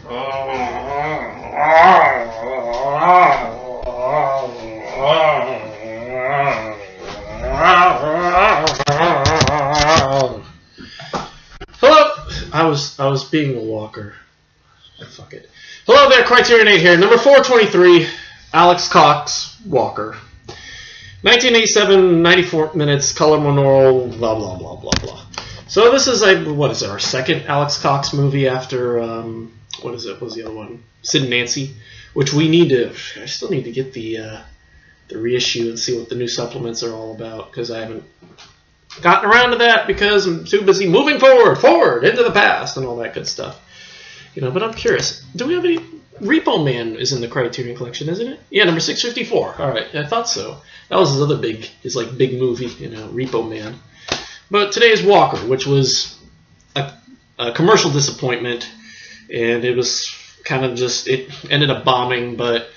Hello. I was being a walker. Fuck it. Hello there, CriterioNate here. Number 423, Alex Cox Walker. 1987, 94 minutes, color monaural, blah blah blah blah blah. So this is our second Alex Cox movie after what is it? What was the other one? Sid and Nancy, which I still need to get the reissue and see what the new supplements are all about, because I haven't gotten around to that because I'm too busy moving forward into the past and all that good stuff. But I'm curious. Do we have any? Repo Man is in the Criterion Collection, isn't it? Yeah, number 654. All right, I thought so. That was his other big movie, Repo Man. But today is Walker, which was a commercial disappointment, and it was kind of it ended up bombing. But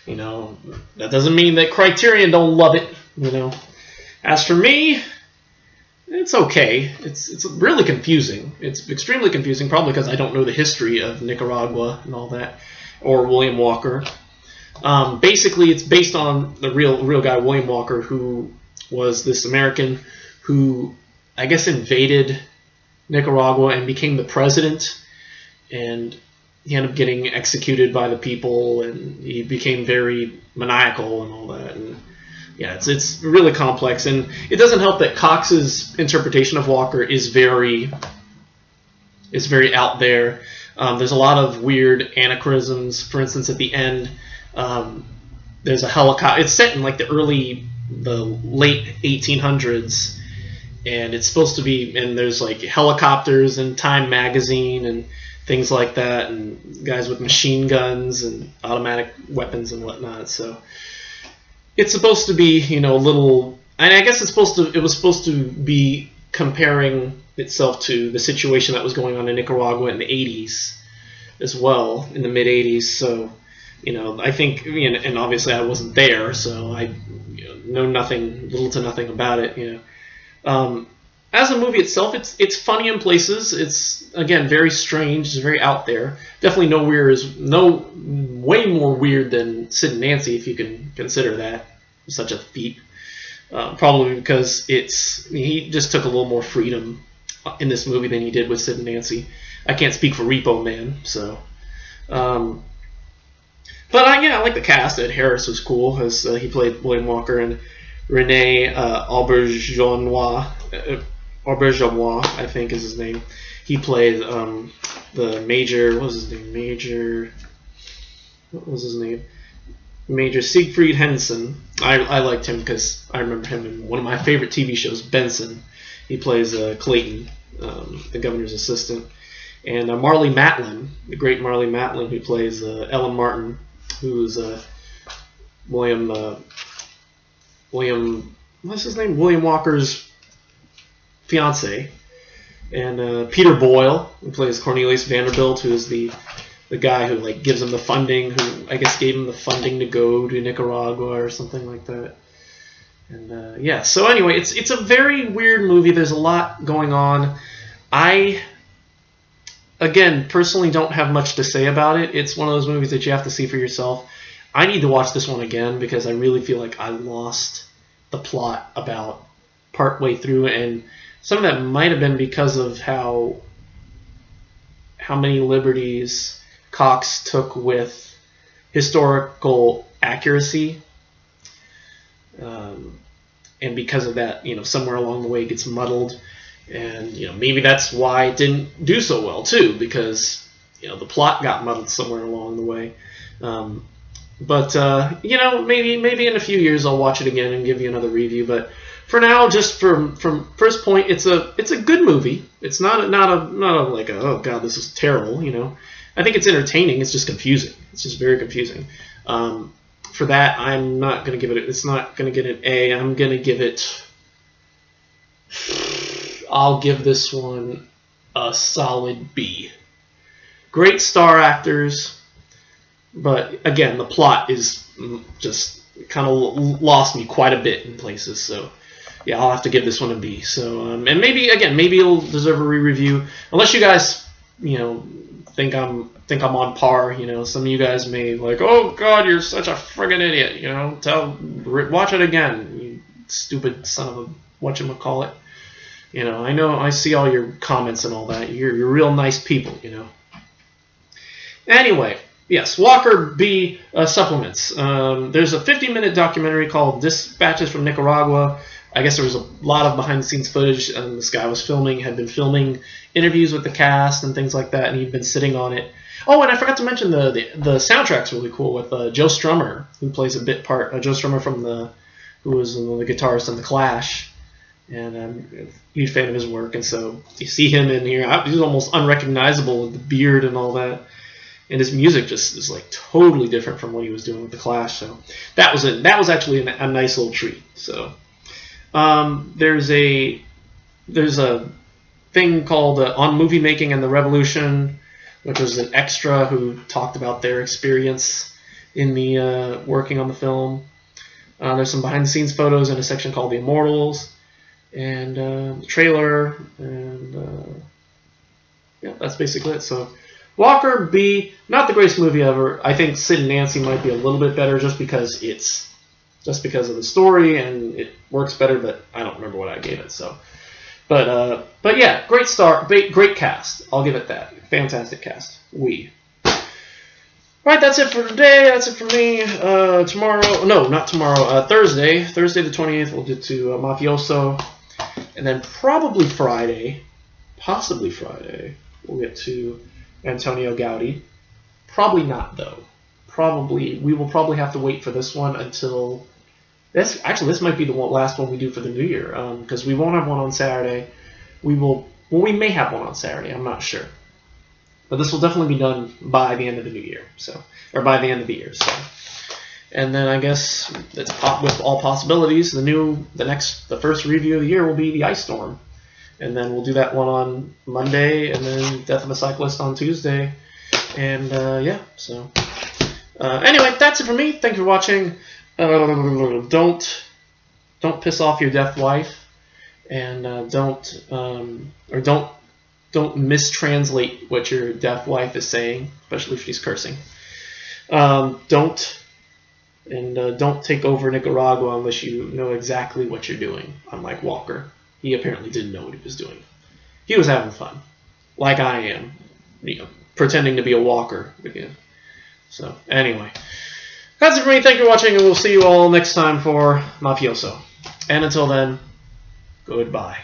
that doesn't mean that Criterion don't love it. As for me, it's okay. It's really confusing. It's extremely confusing, probably because I don't know the history of Nicaragua and all that, or William Walker. Basically, it's based on the real guy, William Walker, who was this American who, I guess, invaded Nicaragua and became the president, and he ended up getting executed by the people, and he became very maniacal and all that. And yeah, it's really complex, and it doesn't help that Cox's interpretation of Walker is very out there. There's a lot of weird anachronisms. For instance, at the end, there's a helicopter. It's set in the late 1800s, and it's supposed to be. And there's helicopters and Time magazine and things like that, and guys with machine guns and automatic weapons and whatnot. So it's supposed to be, a little, and I guess it was supposed to be comparing itself to the situation that was going on in Nicaragua in the 80s as well, in the mid 80s. So, I think, and obviously I wasn't there, so I know little to nothing about it. As a movie itself, it's funny in places. It's, again, very strange. It's very out there. Definitely way more weird than Sid and Nancy, if you can consider that such a feat. Probably because he just took a little more freedom in this movie than he did with Sid and Nancy. I can't speak for Repo Man, so. But I like the cast. Ed Harris was cool, as he played William Walker, and Rene Auberjonois, I think is his name. He played the Major. What was his name? Major Siegfried Henson. I liked him because I remember him in one of my favorite TV shows, Benson. He plays Clayton, the governor's assistant. And Marlee Matlin, the great Marlee Matlin, who plays Ellen Martin, who is William, what's his name? William Walker's fiance. And Peter Boyle, who plays Cornelius Vanderbilt, who is the guy who gives him the funding, who I guess gave him the funding to go to Nicaragua or something like that. And yeah, so anyway, it's a very weird movie. There's a lot going on. I, again, personally don't have much to say about it. It's one of those movies that you have to see for yourself. I need to watch this one again because I really feel like I lost the plot about partway through, and some of that might have been because of how many liberties Cox took with historical accuracy, and because of that, somewhere along the way it gets muddled, and maybe that's why it didn't do so well too, because the plot got muddled somewhere along the way. But maybe in a few years I'll watch it again and give you another review. But for now, just from first point, it's a good movie. It's not a oh god, this is terrible. I think it's entertaining. It's just confusing. It's just very confusing. For that, I'm not going to give it. It's not going to get an A. I'm going to give it. I'll give this one a solid B. Great star actors, but again, the plot is just kind of lost me quite a bit in places. So yeah, I'll have to give this one a B. So and maybe it'll deserve a re-review, unless you guys think think I'm on par. You know, some of you guys may like, oh God, you're such a friggin' idiot. You know, watch it again, you stupid son of a whatchamacallit. You know, I see all your comments and all that. You're real nice people. You know. Anyway, yes, Walker B supplements. There's a 50-minute documentary called Dispatches from Nicaragua. I guess there was a lot of behind-the-scenes footage, and this guy had been filming interviews with the cast and things like that, and he'd been sitting on it. Oh, and I forgot to mention the soundtrack's really cool with Joe Strummer, who plays a bit part. Joe Strummer who was the guitarist in The Clash, and I'm a huge fan of his work, and so you see him in here. He's almost unrecognizable with the beard and all that. And his music just is like totally different from what he was doing with the Clash. So that was actually a nice little treat. So there's a thing called On Movie Making and the Revolution, which was an extra who talked about their experience in the working on the film. There's some behind the scenes photos in a section called The Immortals, and the trailer, and yeah, that's basically it. So. Walker B, not the greatest movie ever. I think Sid and Nancy might be a little bit better just because of the story and it works better. But I don't remember what I gave it. So, but yeah, great start, great cast. I'll give it that. Fantastic cast. Right, that's it for today. That's it for me. Tomorrow, no, not tomorrow. Thursday the 28th, we'll get to Mafioso, and then possibly Friday, we'll get to Antonio Gaudi. Probably not, though. We will probably have to wait for this one until this might be the last one we do for the new year, because we won't have one on Saturday. We may have one on Saturday. I'm not sure, but this will definitely be done by the end of the new year. Or by the end of the year. So, and then I guess that's with all possibilities. The first review of the year will be the Ice Storm. And then we'll do that one on Monday, and then Death of a Cyclist on Tuesday. And, yeah, so. Anyway, that's it for me. Thank you for watching. Don't piss off your deaf wife. And don't mistranslate what your deaf wife is saying, especially if she's cursing. Don't take over Nicaragua unless you know exactly what you're doing, unlike Walker. He apparently didn't know what he was doing. He was having fun, like I am, pretending to be a walker again. So, anyway. That's it for me. Thank you for watching, and we'll see you all next time for Mafioso. And until then, goodbye.